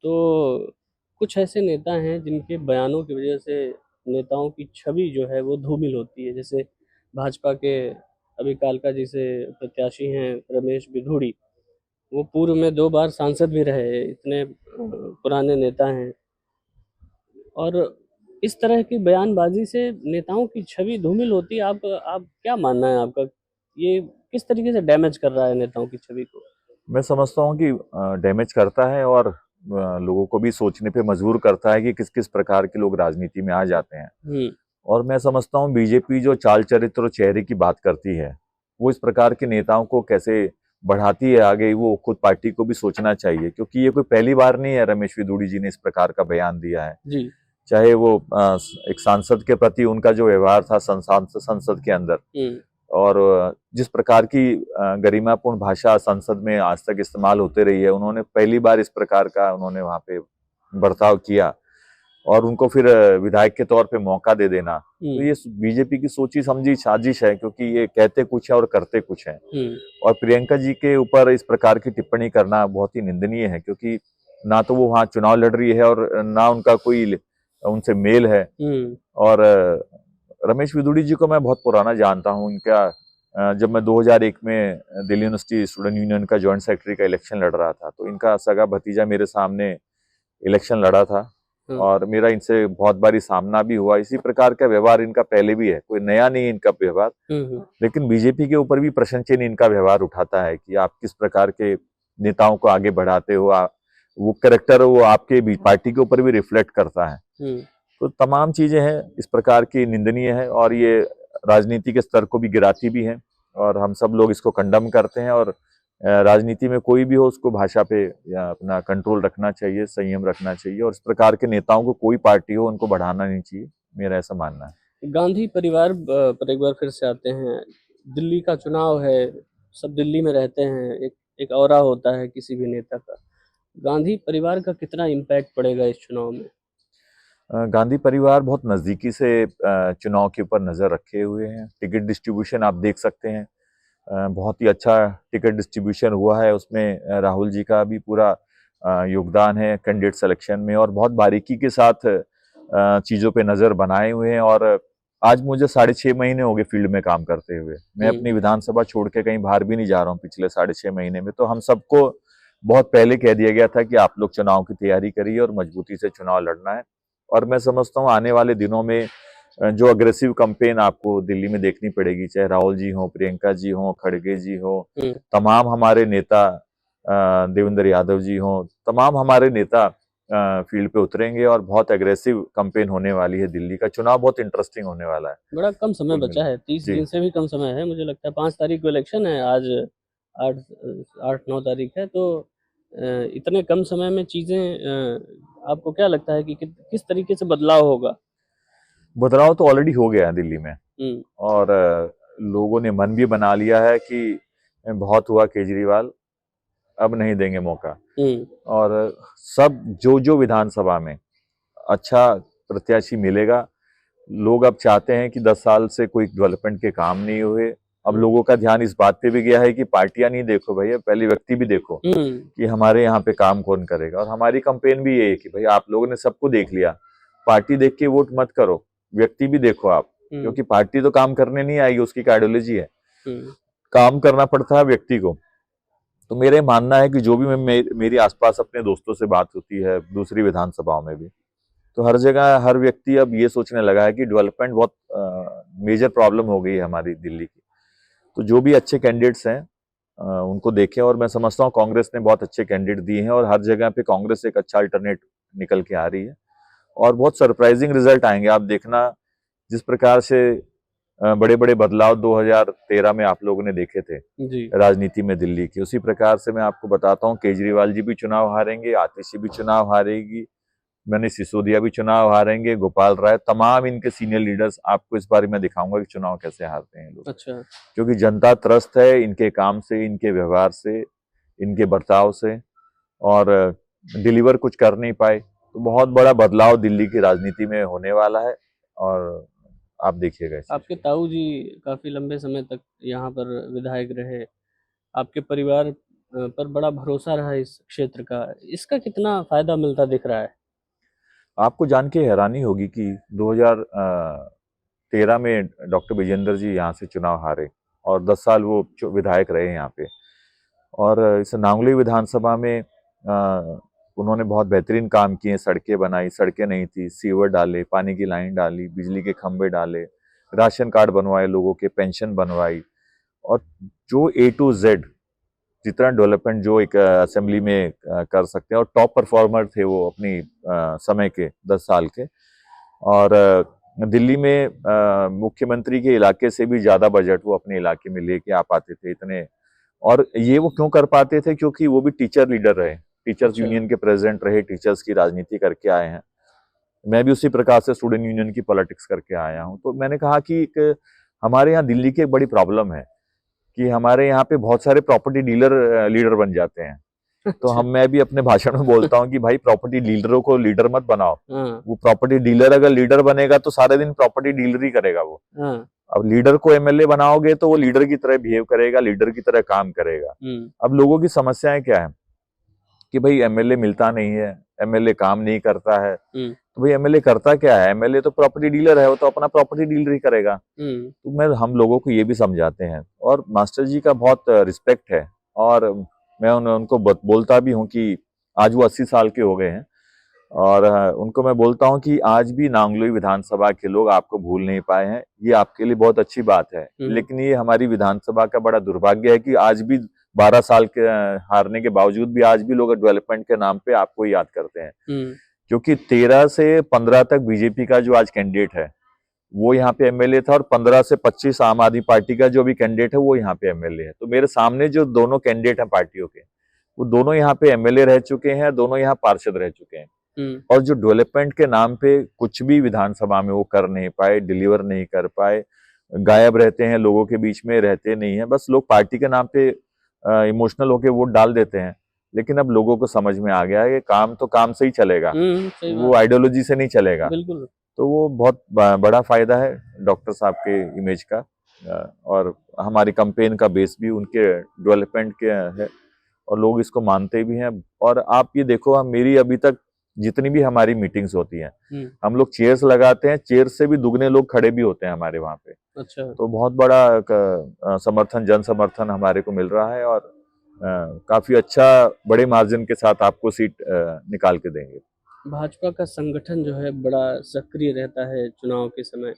तो कुछ ऐसे नेता हैं जिनके बयानों की वजह से नेताओं की छवि जो है वो धूमिल होती है। जैसे भाजपा के अभी कालका जी से प्रत्याशी हैं रमेश बिधूड़ी, वो पूर्व में 2 बार सांसद भी रहे, इतने पुराने नेता हैं। और इस तरह की बयानबाजी से नेताओं की छवि धूमिल होती है। आप क्या मानना है आपका, ये किस तरीके से डैमेज कर रहा है नेताओं की छवि को? मैं समझता हूँ कि डैमेज करता है और लोगों को भी सोचने पे मजबूर करता है कि किस किस प्रकार के लोग राजनीति में आ जाते हैं। और मैं समझता हूँ बीजेपी जो चाल चरित्र और चेहरे की बात करती है वो इस प्रकार के नेताओं को कैसे बढ़ाती है आगे, वो खुद पार्टी को भी सोचना चाहिए क्योंकि ये कोई पहली बार नहीं है रमेश बिधूड़ी जी ने इस प्रकार का बयान दिया है जी। चाहे वो एक सांसद के प्रति उनका जो व्यवहार था संसद के अंदर, और जिस प्रकार की गरिमापूर्ण भाषा संसद में आज तक इस्तेमाल होते रही है, उन्होंने पहली बार इस प्रकार का उन्होंने वहां पे बर्ताव किया और उनको फिर विधायक के तौर पे मौका दे देना, तो ये बीजेपी की सोची समझी साजिश है क्योंकि ये कहते कुछ है और करते कुछ है। और प्रियंका जी के ऊपर इस प्रकार की टिप्पणी करना बहुत ही निंदनीय है क्योंकि ना तो वो वहां चुनाव लड़ रही है और ना उनका कोई उनसे मेल है। और रमेश विदुड़ी जी को मैं बहुत पुराना जानता हूँ। इनका जब मैं 2001 में दिल्ली यूनिवर्सिटी स्टूडेंट यूनियन का जॉइंट सेक्रेटरी का इलेक्शन लड़ रहा था, तो इनका सगा भतीजा मेरे सामने इलेक्शन लड़ा था और मेरा इनसे बहुत बारी सामना भी हुआ। इसी प्रकार का व्यवहार इनका पहले भी है, कोई नया नहीं है इनका व्यवहार। लेकिन बीजेपी के ऊपर भी प्रश्न चिन्ह इनका व्यवहार उठाता है कि आप किस प्रकार के नेताओं को आगे बढ़ाते हो, वो कैरेक्टर वो आपके पार्टी के ऊपर भी रिफ्लेक्ट करता है। तो तमाम चीजें हैं इस प्रकार की निंदनीय है और ये राजनीति के स्तर को भी गिराती भी है और हम सब लोग इसको कंडम करते हैं। और राजनीति में कोई भी हो उसको भाषा पे या अपना कंट्रोल रखना चाहिए, संयम रखना चाहिए और इस प्रकार के नेताओं को कोई पार्टी हो उनको बढ़ाना नहीं चाहिए, मेरा ऐसा मानना है। गांधी परिवार पर एक बार फिर से आते हैं। दिल्ली का चुनाव है, सब दिल्ली में रहते हैं, एक ऑरा होता है किसी भी नेता का। गांधी परिवार का कितना इम्पैक्ट पड़ेगा इस चुनाव में? गांधी परिवार बहुत नजदीकी से चुनाव के ऊपर नजर रखे हुए हैं। टिकट डिस्ट्रीब्यूशन आप देख सकते हैं, बहुत ही अच्छा टिकट डिस्ट्रीब्यूशन हुआ है। उसमें राहुल जी का भी पूरा योगदान है कैंडिडेट सिलेक्शन में और बहुत बारीकी के साथ चीज़ों पे नज़र बनाए हुए हैं। और आज मुझे 6.5 महीने हो गए फील्ड में काम करते हुए। मैं अपनी विधानसभा छोड़ के कहीं बाहर भी नहीं जा रहा हूँ पिछले 6.5 महीने में। तो हम सबको बहुत पहले कह दिया गया था कि आप लोग चुनाव की तैयारी करिए और मजबूती से चुनाव लड़ना है। और मैं समझता हूँ आने वाले दिनों में जो अग्रेसिव कैंपेन आपको दिल्ली में देखनी पड़ेगी, चाहे राहुल जी हो, प्रियंका जी हो, खड़गे जी हो, तमाम हमारे नेता, देवेंद्र यादव जी हो, तमाम हमारे नेता फील्ड पे उतरेंगे और बहुत एग्रेसिव कैंपेन होने वाली है। दिल्ली का चुनाव बहुत इंटरेस्टिंग होने वाला है। बड़ा कम समय बचा है, 30 दिन से भी कम समय है। मुझे लगता है 5 तारीख को इलेक्शन है, आज 8-9 तारीख है। तो इतने कम समय में चीजें आपको क्या लगता है कि किस तरीके से बदलाव होगा? बदलाव तो ऑलरेडी हो गया है दिल्ली में और लोगों ने मन भी बना लिया है कि बहुत हुआ केजरीवाल, अब नहीं देंगे मौका। और सब जो विधानसभा में अच्छा प्रत्याशी मिलेगा, लोग अब चाहते हैं कि 10 साल से कोई डेवलपमेंट के काम नहीं हुए। अब लोगों का ध्यान इस बात पे भी गया है कि पार्टियां नहीं देखो भैया, पहले व्यक्ति भी देखो कि हमारे यहाँ पे काम कौन करेगा। और हमारी कैंपेन भी ये है कि भाई आप लोगों ने सबको देख लिया, पार्टी देख के वोट मत करो, व्यक्ति भी देखो आप, क्योंकि पार्टी तो काम करने नहीं आएगी, उसकी आइडियोलॉजी है, काम करना पड़ता है व्यक्ति को। तो मेरे मानना है कि जो भी मेरी आसपास अपने दोस्तों से बात होती है दूसरी विधानसभाओं में भी, तो हर जगह हर व्यक्ति अब ये सोचने लगा है कि डेवलपमेंट बहुत मेजर प्रॉब्लम हो गई है हमारी दिल्ली की। तो जो भी अच्छे कैंडिडेट्स हैं उनको देखें। और मैं समझता हूँ कांग्रेस ने बहुत अच्छे कैंडिडेट दिए हैं और हर जगह पे कांग्रेस एक अच्छा अल्टरनेट निकल के आ रही है और बहुत सरप्राइजिंग रिजल्ट आएंगे। आप देखना जिस प्रकार से बड़े बड़े बदलाव 2013 में आप लोगों ने देखे थे राजनीति में दिल्ली की, उसी प्रकार से मैं आपको बताता हूँ केजरीवाल जी भी चुनाव हारेंगे, आतिशी भी चुनाव हारेगी, मनीष सिसोदिया भी चुनाव हारेंगे, गोपाल राय, तमाम इनके सीनियर लीडर्स। आपको इस बारे में दिखाऊंगा कि चुनाव कैसे हारते हैं लोग। अच्छा। क्योंकि जनता त्रस्त है इनके काम से, इनके व्यवहार से, इनके बर्ताव से, और डिलीवर कुछ कर नहीं पाए। तो बहुत बड़ा बदलाव दिल्ली की राजनीति में होने वाला है और आप देखिएगा। आपके ताऊ जी काफी लंबे समय तक यहाँ पर विधायक रहे, आपके परिवार पर बड़ा भरोसा रहा इस क्षेत्र का, इसका कितना फायदा मिलता दिख रहा है? आपको जान के हैरानी होगी कि 2013 में डॉक्टर विजेंद्र जी यहाँ से चुनाव हारे और 10 साल वो विधायक रहे यहाँ पे। और इस नांगली विधानसभा में उन्होंने बहुत बेहतरीन काम किए, सड़कें बनाई, सड़कें नहीं थी, सीवर डाले, पानी की लाइन डाली, बिजली के खंभे डाले, राशन कार्ड बनवाए लोगों के, पेंशन बनवाई। और जो A to Z जितना डेवलपमेंट जो एक असेंबली में कर सकते हैं, और टॉप परफॉर्मर थे वो अपनी समय के 10 साल के। और दिल्ली में मुख्यमंत्री के इलाके से भी ज्यादा बजट वो अपने इलाके में लेके आ पाते थे इतने। और ये वो क्यों कर पाते थे? क्योंकि वो भी टीचर लीडर रहे, टीचर्स यूनियन के प्रेसिडेंट रहे, टीचर्स की राजनीति करके आए हैं। मैं भी उसी प्रकार से स्टूडेंट यूनियन की पॉलिटिक्स करके आया हूँ। तो मैंने कहा कि हमारे यहाँ दिल्ली की एक बड़ी प्रॉब्लम है कि हमारे यहाँ पे बहुत सारे प्रॉपर्टी डीलर लीडर बन जाते हैं। तो मैं भी अपने भाषण में बोलता हूँ कि भाई प्रॉपर्टी डीलरों को लीडर मत बनाओ। वो प्रॉपर्टी डीलर अगर लीडर बनेगा तो सारे दिन प्रॉपर्टी डीलर ही करेगा वो। अब लीडर को MLA बनाओगे तो वो लीडर की तरह बिहेव करेगा, लीडर की तरह काम करेगा। अब लोगों की समस्याएं क्या है कि भाई MLA मिलता नहीं है, MLA काम नहीं करता है, तो भाई एमएलए करता क्या है? एमएलए तो प्रॉपर्टी डीलर है, वो तो अपना प्रॉपर्टी डीलर ही करेगा। तो मैं हम लोगों को ये भी समझाते हैं, और मास्टर जी का बहुत रिस्पेक्ट है, और मैं उनको बोलता भी हूँ कि आज वो 80 साल के हो गए हैं, और उनको मैं बोलता हूँ कि आज भी नांगलोई विधानसभा के लोग आपको भूल नहीं पाए हैं, ये आपके लिए बहुत अच्छी बात है। लेकिन ये हमारी विधानसभा का बड़ा दुर्भाग्य है कि आज भी 12 साल के हारने के बावजूद भी आज भी लोग डेवलपमेंट के नाम पे आपको याद करते हैं, क्योंकि 13 से 15 तक बीजेपी का जो आज कैंडिडेट है वो यहाँ पे एमएलए था, और 15 से 25 आम आदमी पार्टी का जो भी कैंडिडेट है वो यहाँ पे एमएलए है। तो मेरे सामने जो दोनों कैंडिडेट हैं पार्टियों के, वो दोनों यहाँ पे एमएलए रह चुके हैं, दोनों यहाँ पार्षद रह चुके हैं, और जो डेवलपमेंट के नाम पे कुछ भी विधानसभा में वो कर नहीं पाए, डिलीवर नहीं कर पाए, गायब रहते हैं, लोगों के बीच में रहते नहीं है, बस लोग पार्टी के नाम पे इमोशनल होके वोट डाल देते हैं। लेकिन अब लोगों को समझ में आ गया है कि काम तो काम से ही चलेगा, वो आइडियोलॉजी से नहीं चलेगा। बिल्कुल। तो वो बहुत बड़ा फायदा है डॉक्टर साहब के इमेज का, और हमारी कैंपेन का बेस भी उनके डेवलपमेंट के है, और लोग इसको मानते भी हैं। और आप ये देखो, मेरी अभी तक जितनी भी हमारी मीटिंग्स होती हैं, हम लोग चेयर्स लगाते हैं, चेयर से भी दुगने लोग खड़े भी होते हैं हमारे वहाँ पे। अच्छा। तो बहुत बड़ा समर्थन, जन समर्थन हमारे को मिल रहा है, और काफी अच्छा बड़े मार्जिन के साथ आपको सीट निकाल के देंगे। भाजपा का संगठन जो है बड़ा सक्रिय रहता है चुनाव के समय,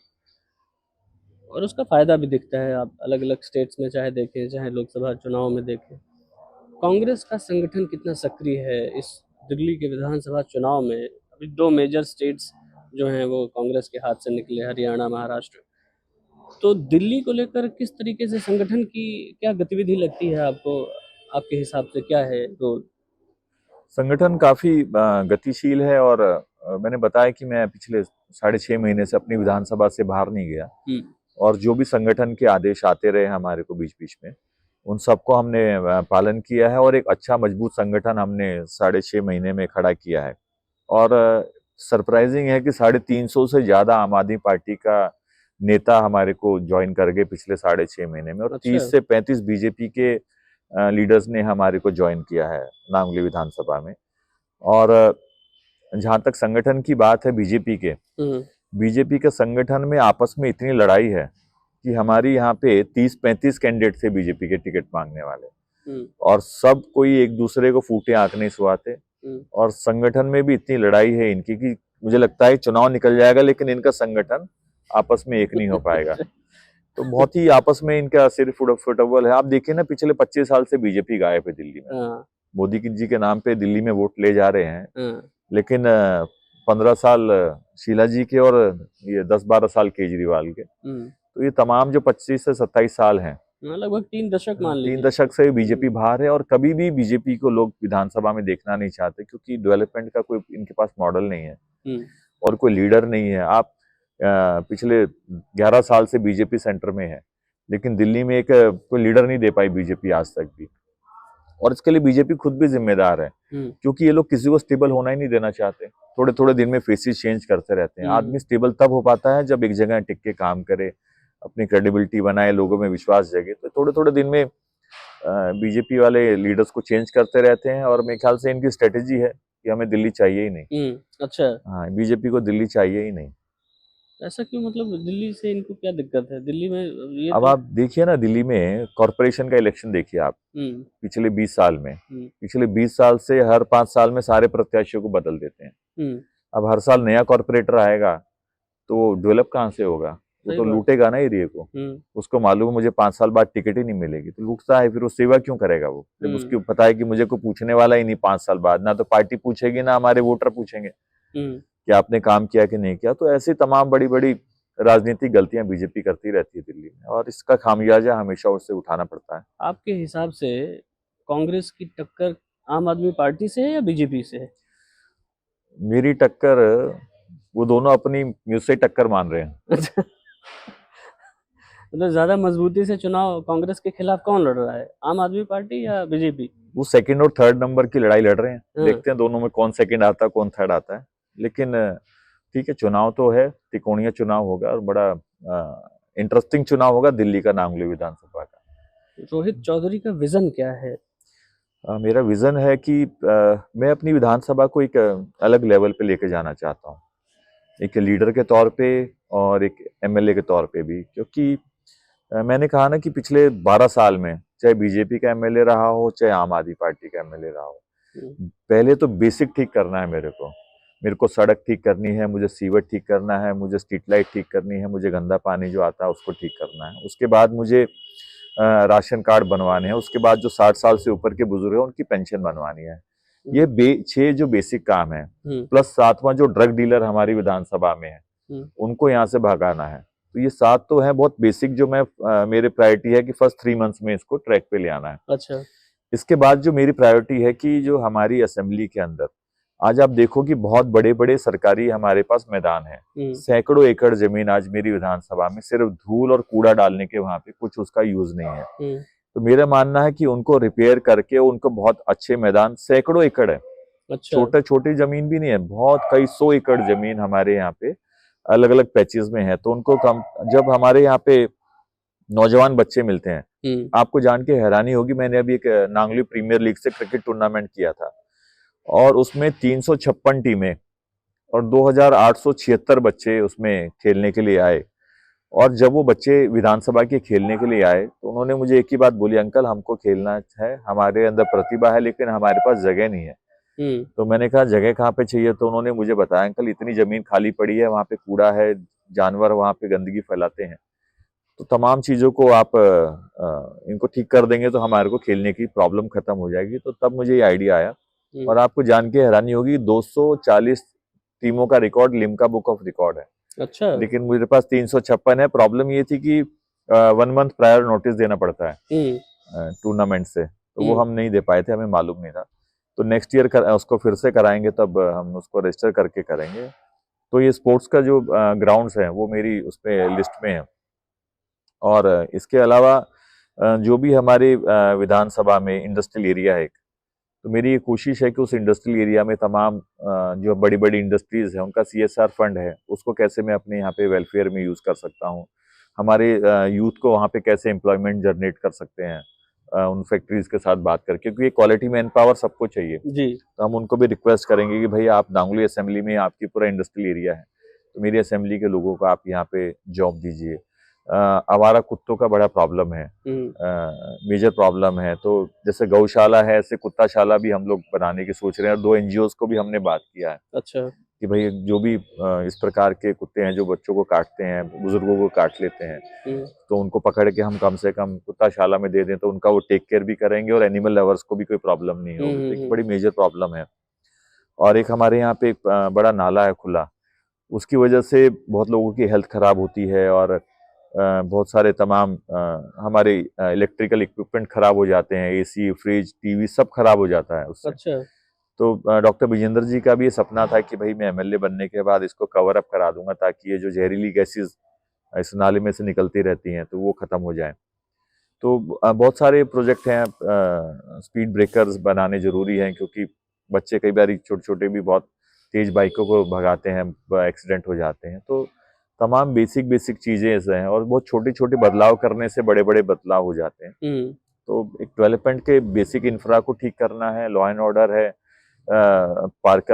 और उसका फायदा भी दिखता है। आप अलग अलग स्टेट्स में चाहे देखें, चाहे लोकसभा चुनाव में देखें, कांग्रेस का संगठन कितना सक्रिय है इस दिल्ली के विधानसभा चुनाव में। अभी 2 मेजर स्टेट्स जो हैं वो कांग्रेस के हाथ से निकले, हरियाणा, महाराष्ट्र। तो दिल्ली को लेकर किस तरीके से संगठन की क्या गतिविधि लगती है आपको? आपके हिसाब से क्या है रोल? संगठन काफी गतिशील है, और मैंने बताया कि मैं पिछले 6.5 महीने से अपनी विधानसभा से बाहर नहीं गया, और जो भी संगठन के आदेश आते रहे हमारे को बीच बीच में, उन सबको हमने पालन किया है, और एक अच्छा मजबूत संगठन हमने 6.5 महीने में खड़ा किया है। और सरप्राइजिंग है कि 350 से ज्यादा आम आदमी पार्टी का नेता हमारे को ज्वाइन कर गए पिछले 6.5 महीने में, और 30 से 35 बीजेपी के लीडर्स ने हमारे को ज्वाइन किया है नांगली विधानसभा में। और जहां तक संगठन की बात है बीजेपी के संगठन में आपस में इतनी लड़ाई है कि हमारी यहाँ पे 30-35 कैंडिडेट थे बीजेपी के टिकट मांगने वाले, और सब कोई एक दूसरे को फूटे आंख नहीं सुहाते, और संगठन में भी इतनी लड़ाई है इनकी कि मुझे लगता है चुनाव निकल जाएगा लेकिन इनका संगठन आपस में एक नहीं हो पाएगा। तो बहुत ही आपस में इनका सिर फुटबॉल है। आप देखिए ना, पिछले 25 साल से बीजेपी गायब है दिल्ली में। मोदी जी के नाम पे दिल्ली में वोट ले जा रहे हैं, लेकिन 15 साल शीला जी के और ये 10-12 साल केजरीवाल के, तो ये तमाम जो 25 से 27 साल हैं, लगभग 3 दशक मान लीजिए, 3 दशक से बीजेपी बाहर है, और कभी भी बीजेपी को लोग विधानसभा में देखना नहीं चाहते, क्योंकि डेवलपमेंट का कोई इनके पास मॉडल नहीं है और कोई लीडर नहीं है। आप पिछले 11 साल से बीजेपी सेंटर में है, लेकिन दिल्ली में एक कोई लीडर नहीं दे पाई बीजेपी आज तक भी, और इसके लिए बीजेपी खुद भी जिम्मेदार है, क्योंकि ये लोग किसी को स्टेबल होना ही नहीं देना चाहते। थोड़े थोड़े दिन में फेसेस चेंज करते रहते हैं। आदमी स्टेबल तब हो पाता है जब एक जगह टिक के काम करे, अपनी क्रेडिबिलिटी बनाए, लोगों में विश्वास जगे। तो थोड़े थोड़े दिन में बीजेपी वाले लीडर्स को चेंज करते रहते हैं, और मेरे ख्याल से इनकी स्ट्रेटेजी है कि हमें दिल्ली चाहिए ही नहीं। अच्छा, हाँ, बीजेपी को दिल्ली चाहिए ही नहीं। ऐसा क्यों? मतलब दिल्ली से इनको क्या दिक्कत है? दिल्ली में ये अब आप देखिए ना, दिल्ली में कॉर्पोरेशन का इलेक्शन देखिए आप, पिछले 20 साल में, पिछले 20 साल से हर 5 साल में सारे प्रत्याशियों को बदल देते हैं। अब हर साल नया कॉर्पोरेटर आएगा तो डेवलप कहाँ से होगा? वो तो लूटेगा ना एरिया को। उसको मालूम है मुझे 5 साल बाद टिकट ही नहीं मिलेगी, तो लूटता है। फिर वो सेवा क्यों करेगा वो, जब उसको पता है कि मुझे कोई पूछने वाला ही नहीं 5 साल बाद, ना तो पार्टी पूछेगी ना हमारे वोटर पूछेंगे कि आपने काम किया कि नहीं किया। तो ऐसी तमाम बड़ी बड़ी राजनीतिक गलतियां बीजेपी करती रहती है दिल्ली में, और इसका खामियाजा हमेशा उससे उठाना पड़ता है। आपके हिसाब से कांग्रेस की टक्कर आम आदमी पार्टी से है या बीजेपी से है? मेरी टक्कर, वो दोनों अपनी मुझसे टक्कर मान रहे हैं। मतलब ज्यादा मजबूती से चुनाव कांग्रेस के खिलाफ कौन लड़ रहा है, आम आदमी पार्टी या बीजेपी? वो सेकंड और थर्ड नंबर की लड़ाई लड़ रहे हैं। देखते हैं दोनों में कौन सेकंड आता है, कौन थर्ड आता है। लेकिन ठीक है, चुनाव तो है, त्रिकोणीय चुनाव होगा, और बड़ा इंटरेस्टिंग चुनाव होगा दिल्ली का नांगली विधानसभा का। रोहित चौधरी का विजन क्या है? मेरा विजन है कि मैं अपनी विधानसभा को एक अलग लेवल पे लेके जाना चाहता हूँ। एक लीडर के तौर पे और एक एमएलए के तौर पे भी, क्योंकि मैंने कहा ना कि पिछले 12 साल में चाहे बीजेपी का एमएलए रहा हो चाहे आम आदमी पार्टी का एमएलए रहा हो, पहले तो बेसिक ठीक करना है मेरे को सड़क ठीक करनी है, मुझे सीवर ठीक करना है, मुझे स्ट्रीट लाइट ठीक करनी है, मुझे गंदा पानी जो आता है उसको ठीक करना है, उसके बाद मुझे राशन कार्ड बनवाने हैं, उसके बाद जो 60 साल से ऊपर के बुजुर्ग हैं उनकी पेंशन बनवानी है। ये 6 जो बेसिक काम है, प्लस 7वां जो ड्रग डीलर हमारी विधानसभा में है उनको यहाँ से भगाना है। तो ये 7 तो है बहुत बेसिक, जो मैं मेरे प्रायोरिटी है कि फर्स्ट 3 मंथ्स में इसको ट्रैक पे ले आना है। अच्छा। इसके बाद जो मेरी प्रायोरिटी है कि जो हमारी असेंबली के अंदर आज आप देखो कि बहुत बड़े बड़े सरकारी हमारे पास मैदान है, सैकड़ों एकड़ जमीन आज मेरी विधानसभा में सिर्फ धूल और कूड़ा डालने के वहां पे कुछ उसका यूज नहीं है। तो मेरा मानना है कि उनको रिपेयर करके उनको बहुत अच्छे मैदान, सैकड़ों एकड़ है, अच्छा। छोटे छोटी जमीन भी नहीं है, बहुत कई 100 एकड़ जमीन हमारे यहाँ पे अलग अलग पैचेस में है। तो उनको जब हमारे यहाँ पे नौजवान बच्चे मिलते हैं, आपको जान के हैरानी होगी, मैंने अभी एक नांगली प्रीमियर लीग से क्रिकेट टूर्नामेंट किया था और उसमें 356 टीमें और 2876 बच्चे उसमें खेलने के लिए आए। और जब वो बच्चे विधानसभा के खेलने के लिए आए तो उन्होंने मुझे एक ही बात बोली, अंकल हमको खेलना है, हमारे अंदर प्रतिभा है लेकिन हमारे पास जगह नहीं है। तो मैंने कहा जगह कहाँ पे चाहिए, तो उन्होंने मुझे बताया अंकल इतनी जमीन खाली पड़ी है, वहां पे कूड़ा है, जानवर वहां पे गंदगी फैलाते हैं, तो तमाम चीजों को आप इनको ठीक कर देंगे तो हमारे को खेलने की प्रॉब्लम खत्म हो जाएगी। तो तब मुझे ये आइडिया आया और आपको जान के हैरानी होगी 240 टीमों का record Limca book of record है। अच्छा। लेकिन मेरे पास 356 है। प्रॉब्लम ये थी कि 1 मंथ प्रायर नोटिस देना पड़ता है टूर्नामेंट से, तो वो हम नहीं दे पाए थे, हमें मालूम नहीं था। तो नेक्स्ट ईयर उसको फिर से कराएंगे, तब हम उसको रजिस्टर करके करेंगे। तो ये स्पोर्ट्स का जो ग्राउंड्स है वो मेरी उसमें लिस्ट में है। और इसके अलावा जो भी हमारे विधानसभा में इंडस्ट्रियल एरिया है, तो मेरी ये कोशिश है कि उस इंडस्ट्रियल एरिया में तमाम जो बड़ी बड़ी इंडस्ट्रीज है उनका CSR फंड है, उसको कैसे मैं अपने यहाँ पे वेलफेयर में यूज कर सकता हूँ, हमारे यूथ को वहाँ पे कैसे एम्प्लॉयमेंट जनरेट कर सकते हैं उन फैक्ट्रीज के साथ बात करके, क्योंकि ये क्वालिटी मैन पावर सबको चाहिए जी। तो हम उनको भी रिक्वेस्ट करेंगे कि भाई आप नांगली असेंबली में आपकी पूरा इंडस्ट्रियल एरिया है, तो मेरी असेंबली के लोगों को आप यहाँ पे जॉब दीजिए। आवारा कुत्तों का बड़ा प्रॉब्लम है, मेजर प्रॉब्लम है। तो जैसे गौशाला है, ऐसे कुत्ताशाला भी हम लोग बनाने की सोच रहे हैं और 2 NGOs को भी हमने बात किया है। अच्छा। कि भाई जो भी इस प्रकार के कुत्ते हैं जो बच्चों को काटते हैं, बुजुर्गों को काट लेते हैं, तो उनको पकड़ के हम कम से कम कुत्ताशाला में दे दें तो उनका वो टेक केयर भी करेंगे और एनिमल लवर्स को भी कोई प्रॉब्लम नहीं होगी। तो एक बड़ी मेजर प्रॉब्लम है। और एक हमारे यहाँ पे एक बड़ा नाला है खुला, उसकी वजह से बहुत लोगों की हेल्थ खराब होती है और बहुत सारे तमाम हमारे इलेक्ट्रिकल इक्विपमेंट खराब हो जाते हैं, AC, फ्रिज, टीवी सब खराब हो जाता है उससे। अच्छा। तो डॉक्टर विजेंद्र जी का भी ये सपना था कि भाई मैं MLA बनने के बाद इसको कवर अप करा दूंगा ताकि ये जो जहरीली गैसेस इस नाले में से निकलती रहती हैं तो वो खत्म हो जाए। तो बहुत सारे प्रोजेक्ट हैं, स्पीड ब्रेकर्स बनाने जरूरी हैं क्योंकि बच्चे कई बार छोटे छोटे भी बहुत तेज बाइकों को भगाते हैं, एक्सीडेंट हो जाते हैं। तो तमाम बेसिक चीजें ऐसे हैं और बहुत छोटे छोटे बदलाव करने से बड़े बड़े बदलाव हो जाते हैं। तो एक डेवलपमेंट के बेसिक इंफ्रा को ठीक करना है, लॉ एंड ऑर्डर है, पार्क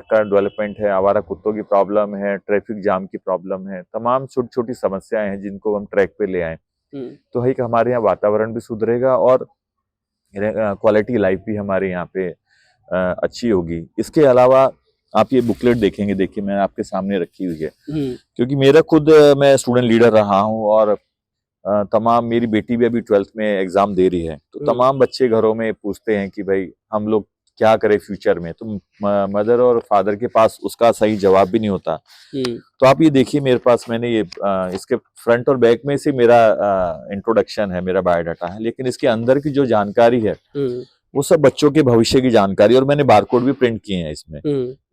का डेवलपमेंट है, आवारा कुत्तों की प्रॉब्लम है, ट्रैफिक जाम की प्रॉब्लम है, तमाम छोटी छोटी समस्याएं हैं जिनको हम ट्रैक पे ले आए तो है कि हमारे यहाँ वातावरण भी सुधरेगा और क्वालिटी लाइफ भी हमारे यहाँ पे अच्छी होगी। इसके अलावा आप ये बुकलेट देखेंगे, देखिए मैंने आपके सामने रखी हुई है क्योंकि मेरा खुद मैं स्टूडेंट लीडर रहा हूँ और तमाम मेरी बेटी भी अभी 12th में एग्जाम दे रही है, तो तमाम बच्चे घरों में पूछते हैं कि भाई हम लोग क्या करें फ्यूचर में, तो मदर और फादर के पास उसका सही जवाब भी नहीं होता। तो आप ये देखिए मेरे पास मैंने ये इसके फ्रंट और बैक में से मेरा इंट्रोडक्शन है, मेरा बायोडाटा है, लेकिन इसके अंदर की जो जानकारी है वो सब बच्चों के भविष्य की जानकारी, और मैंने बारकोड भी प्रिंट किए हैं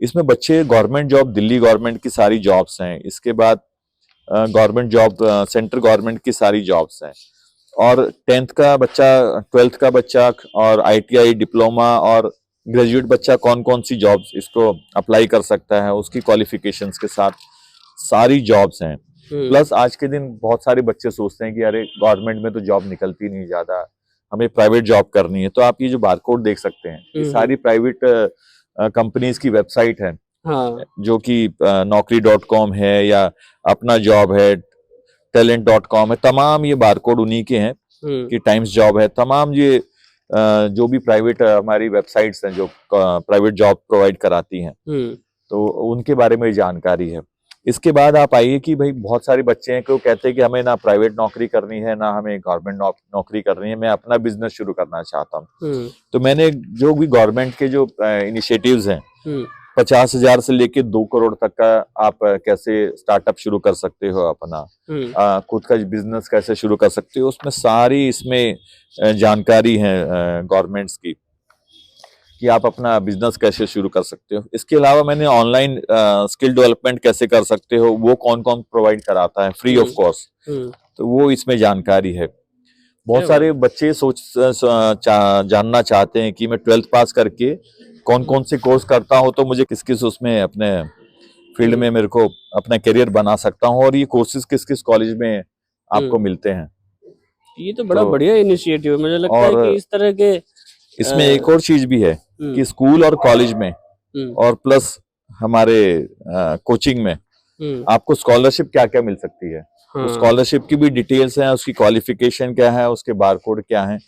इसमें बच्चे गवर्नमेंट जॉब, दिल्ली गवर्नमेंट की सारी जॉब्स हैं, इसके बाद गवर्नमेंट जॉब, सेंट्रल गवर्नमेंट की सारी जॉब्स हैं, और 10th का बच्चा, 12th का बच्चा और ITI डिप्लोमा और ग्रेजुएट बच्चा कौन कौन सी जॉब्स इसको अप्लाई कर सकता है, उसकी क्वालिफिकेशंस के साथ सारी जॉब्स हैं। प्लस आज के दिन बहुत सारे बच्चे सोचते हैं कि अरे गवर्नमेंट में तो जॉब निकलती नहीं ज्यादा, हमें प्राइवेट जॉब करनी है। तो आप ये जो बारकोड देख सकते हैं, ये सारी प्राइवेट कंपनीज की वेबसाइट है हाँ। जो कि naukri.com है या अपना जॉब है, talent.com है, तमाम ये बारकोड उन्हीं के हैं कि टाइम्स जॉब है, तमाम ये जो भी प्राइवेट हमारी वेबसाइट्स हैं जो प्राइवेट जॉब प्रोवाइड कराती हैं, तो उनके बारे में जानकारी है। इसके बाद आप आइए कि भाई बहुत सारे बच्चे हैं कि वो कहते हैं कि हमें ना प्राइवेट नौकरी करनी है ना हमें गवर्नमेंट नौकरी करनी है, मैं अपना बिजनेस शुरू करना चाहता हूँ। तो मैंने जो भी गवर्नमेंट के जो इनिशिएटिव्स हैं, 50,000 से लेके 2 करोड़ तक का आप कैसे स्टार्टअप शुरू कर सकते हो, अपना खुद का बिजनेस कैसे शुरू कर सकते हो, उसमें सारी इसमें जानकारी है गवर्नमेंट्स की कि आप अपना बिजनेस कैसे शुरू कर सकते हो। इसके अलावा मैंने ऑनलाइन स्किल डेवलपमेंट कैसे कर सकते हो, वो कौन कौन प्रोवाइड कराता है फ्री ऑफ कॉस्ट, तो वो इसमें जानकारी है। बहुत सारे बच्चे जानना चाहते हैं कि मैं 12th पास करके कौन कौन से कोर्स करता हूँ तो मुझे किस किस उसमें अपने फील्ड में मेरे को अपना करियर बना सकता हूँ, और ये कोर्सेज किस किस कॉलेज में आपको मिलते हैं। ये तो बड़ा बढ़िया इनिशिएटिव है। मुझे लगता है कि इस तरह के इसमें एक और चीज भी है कि स्कूल और कॉलेज में और प्लस हमारे कोचिंग में आपको स्कॉलरशिप क्या क्या मिल सकती है। तो स्कॉलरशिप की भी डिटेल्स हैं, उसकी क्वालिफिकेशन क्या है, उसके बारकोड क्या है,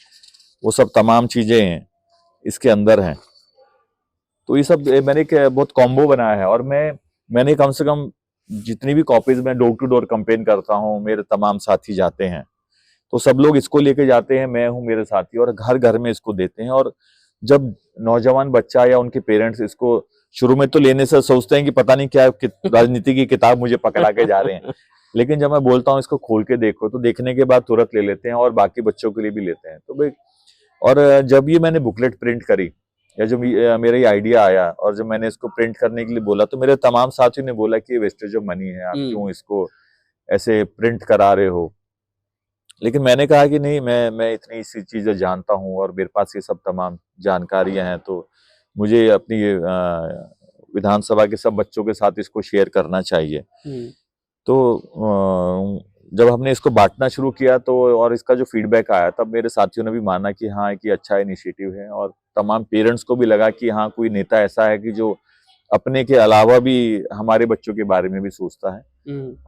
वो सब तमाम चीजें हैं इसके अंदर हैं। तो ये सब मैंने एक बहुत कॉम्बो बनाया है, और मैंने कम से कम जितनी भी कॉपीज में डोर टू डोर कंपेन करता हूँ, मेरे तमाम साथी जाते हैं तो सब लोग इसको लेके जाते हैं, मैं हूँ मेरे साथी, और घर घर में इसको देते हैं। और जब नौजवान बच्चा या उनके पेरेंट्स इसको शुरू में तो लेने से सोचते हैं कि पता नहीं क्या राजनीति की किताब मुझे पकड़ा के जा रहे हैं, लेकिन जब मैं बोलता हूँ इसको खोल के देखो तो देखने के बाद तुरंत ले लेते हैं और बाकी बच्चों के लिए भी लेते हैं। तो भाई, और जब ये मैंने बुकलेट प्रिंट करी या जब मेरा ये आइडिया आया और जब मैंने इसको प्रिंट करने के लिए बोला तो मेरे तमाम साथियों ने बोला कि ये वेस्टेज ऑफ मनी है, आप क्यों इसको ऐसे प्रिंट करा रहे हो। लेकिन मैंने कहा कि नहीं, मैं इतनी सी चीजें जानता हूँ और मेरे पास ये सब तमाम जानकारियां हैं, तो मुझे अपनी विधानसभा के सब बच्चों के साथ इसको शेयर करना चाहिए। तो जब हमने इसको बांटना शुरू किया तो और इसका जो फीडबैक आया तब मेरे साथियों ने भी माना कि हाँ कि अच्छा इनिशिएटिव है, और तमाम पेरेंट्स को भी लगा कि हाँ कोई नेता ऐसा है कि जो अपने के अलावा भी हमारे बच्चों के बारे में भी सोचता है,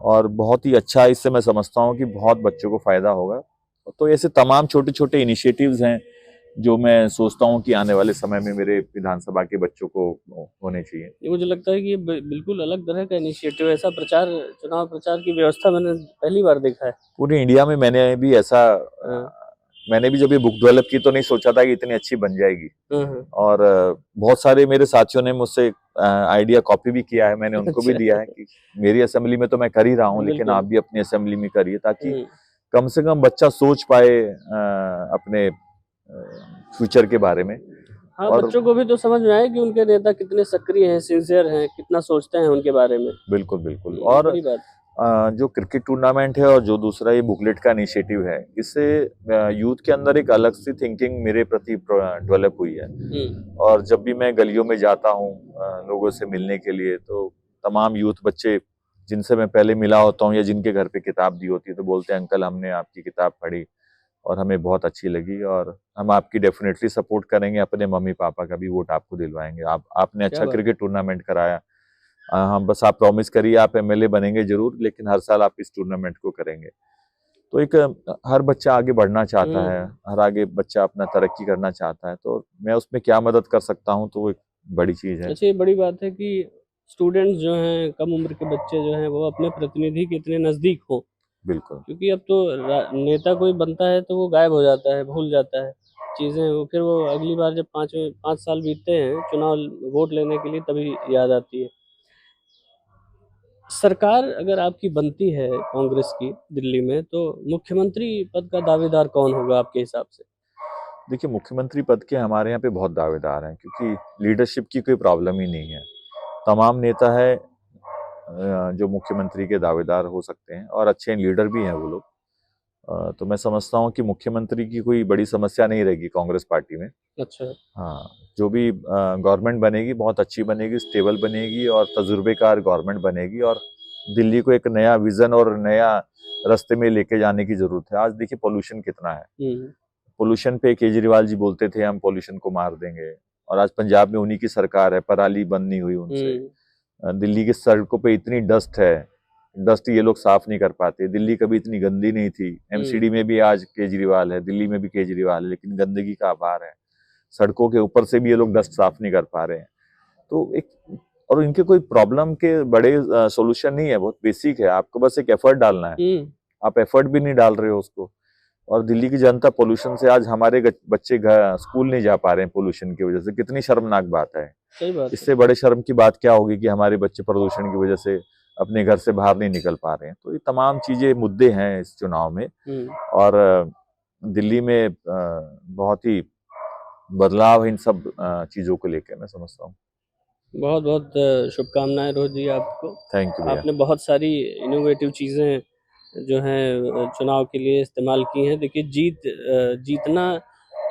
और बहुत ही अच्छा इससे मैं समझता हूँ कि बहुत बच्चों को फायदा होगा। तो ऐसे तमाम छोटे छोटे इनिशिएटिव्स हैं जो मैं सोचता हूँ कि आने वाले समय में मेरे विधानसभा के बच्चों को होने चाहिए। ये मुझे लगता है कि ये बिल्कुल अलग तरह का इनिशिएटिव है। ऐसा चुनाव प्रचार की व्यवस्था मैंने पहली बार देखा है पूरे इंडिया में। मैंने भी ऐसा मैंने भी जब ये बुक डेवलप की तो नहीं सोचा था कि इतनी अच्छी बन जाएगी, और बहुत सारे मेरे साथियों ने मुझसे आइडिया कॉपी भी किया है, मैंने उनको भी दिया है कि मेरी असेंबली में तो मैं कर ही रहा हूँ, लेकिन आप भी अपनी असेंबली में करिए ताकि कम से कम बच्चा सोच पाए अपने फ्यूचर के बारे में। हाँ, और बच्चों को भी तो समझ में आए कि उनके नेता कितने सक्रिय हैं, सिंसियर हैं, कितना सोचते हैं उनके बारे में। बिल्कुल बिल्कुल। और जो क्रिकेट टूर्नामेंट है और जो दूसरा ये बुकलेट का इनिशिएटिव है, इससे यूथ के अंदर एक अलग सी थिंकिंग मेरे प्रति डेवलप हुई है। और जब भी मैं गलियों में जाता हूँ लोगों से मिलने के लिए, तो तमाम यूथ बच्चे जिनसे मैं पहले मिला होता हूँ या जिनके घर पे किताब दी होती है तो बोलते हैं अंकल हमने आपकी किताब पढ़ी और हमें बहुत अच्छी लगी, और हम आपकी डेफिनेटली सपोर्ट करेंगे, अपने मम्मी पापा का भी वोट आपको दिलवाएंगे, आपने अच्छा क्रिकेट टूर्नामेंट कराया, हम बस आप प्रॉमिस करिए आप एमएलए बनेंगे जरूर, लेकिन हर साल आप इस टूर्नामेंट को करेंगे। तो एक हर बच्चा आगे बढ़ना चाहता है, हर आगे बच्चा अपना तरक्की करना चाहता है, तो मैं उसमें क्या मदद कर सकता हूँ तो वो एक बड़ी चीज है। अच्छा, ये बड़ी बात है कि स्टूडेंट्स जो हैं, कम उम्र के बच्चे जो हैं, वो अपने प्रतिनिधि के इतने नजदीक हो। बिल्कुल, क्योंकि अब तो नेता कोई बनता है तो वो गायब हो जाता है, भूल जाता है चीजें, वो फिर वो अगली बार जब 5 साल बीतते हैं चुनाव वोट लेने के लिए तभी याद आती है। सरकार अगर आपकी बनती है कांग्रेस की दिल्ली में, तो मुख्यमंत्री पद का दावेदार कौन होगा आपके हिसाब से? देखिए, मुख्यमंत्री पद के हमारे यहाँ पे बहुत दावेदार हैं, क्योंकि लीडरशिप की कोई प्रॉब्लम ही नहीं है। तमाम नेता है जो मुख्यमंत्री के दावेदार हो सकते हैं, और अच्छे लीडर भी हैं वो लोग। तो मैं समझता हूँ कि मुख्यमंत्री की कोई बड़ी समस्या नहीं रहेगी कांग्रेस पार्टी में। अच्छा। हाँ, जो भी गवर्नमेंट बनेगी बहुत अच्छी बनेगी, स्टेबल बनेगी और तजुर्बेकार गवर्नमेंट बनेगी, और दिल्ली को एक नया विजन और नया रास्ते में लेके जाने की जरूरत है। आज देखिए पोल्यूशन कितना है, पोल्यूशन पे केजरीवाल जी बोलते थे हम पोल्यूशन को मार देंगे, और आज पंजाब में उन्हीं की सरकार है, पराली बंद नहीं हुई उनसे। दिल्ली की सड़कों पे इतनी डस्ट है, डस्ट ये लोग साफ नहीं कर पाते। दिल्ली कभी इतनी गंदी नहीं थी। एमसीडी में भी आज केजरीवाल है, दिल्ली में भी केजरीवाल है, लेकिन गंदगी का आभार है। सड़कों के ऊपर से भी ये लोग डस्ट साफ नहीं कर पा रहे हैं। तो एक और इनके कोई प्रॉब्लम के बड़े सॉल्यूशन नहीं है, बहुत बेसिक है। आपको बस एक एफर्ट डालना है। आप एफर्ट भी नहीं डाल रहे हो उसको। और दिल्ली की जनता पोल्यूशन से, आज हमारे बच्चे स्कूल नहीं जा पा रहे हैं पोल्यूशन की वजह से। कितनी शर्मनाक बात है। सही बात। इससे बड़े शर्म की बात क्या होगी कि हमारे बच्चे प्रदूषण की वजह से अपने घर से बाहर नहीं निकल पा रहे हैं। तो ये तमाम चीजें, मुद्दे हैं इस चुनाव में। और दिल्ली में बहुत ही बदलाव है इन सब चीजों को लेकर, मैं समझता हूँ। बहुत बहुत शुभकामनाएं रोहित जी आपको। Thank you. आपने बहुत सारी इनोवेटिव चीज़ें जो हैं चुनाव के लिए इस्तेमाल की हैं। देखिए, जीतना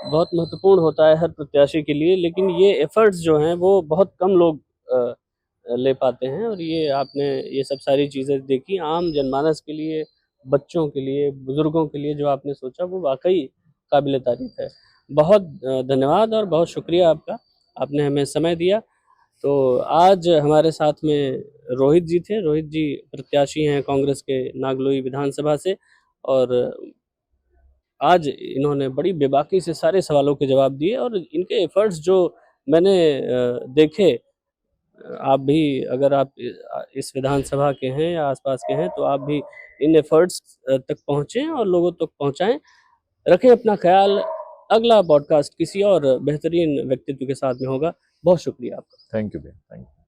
बहुत महत्वपूर्ण होता है हर प्रत्याशी के लिए, लेकिन ये एफर्ट्स जो हैं वो बहुत कम लोग ले पाते हैं। और ये आपने ये सब सारी चीज़ें देखी, आम जनमानस के लिए, बच्चों के लिए, बुजुर्गों के लिए जो आपने सोचा, वो वाकई काबिल तारीफ है। बहुत धन्यवाद और बहुत शुक्रिया आपका, आपने हमें समय दिया। तो आज हमारे साथ में रोहित जी थे। रोहित जी प्रत्याशी हैं कांग्रेस के नागलोई विधानसभा से, और आज इन्होंने बड़ी बेबाकी से सारे सवालों के जवाब दिए। और इनके एफर्ट्स जो मैंने देखे, आप भी अगर आप इस विधानसभा के हैं या आसपास के हैं, तो आप भी इन एफर्ट्स तक पहुँचें और लोगों तक पहुँचाएं। रखें अपना ख्याल। अगला पॉडकास्ट किसी और बेहतरीन व्यक्तित्व के साथ में होगा। बहुत शुक्रिया आपका। थैंक यू भैया, थैंक यू।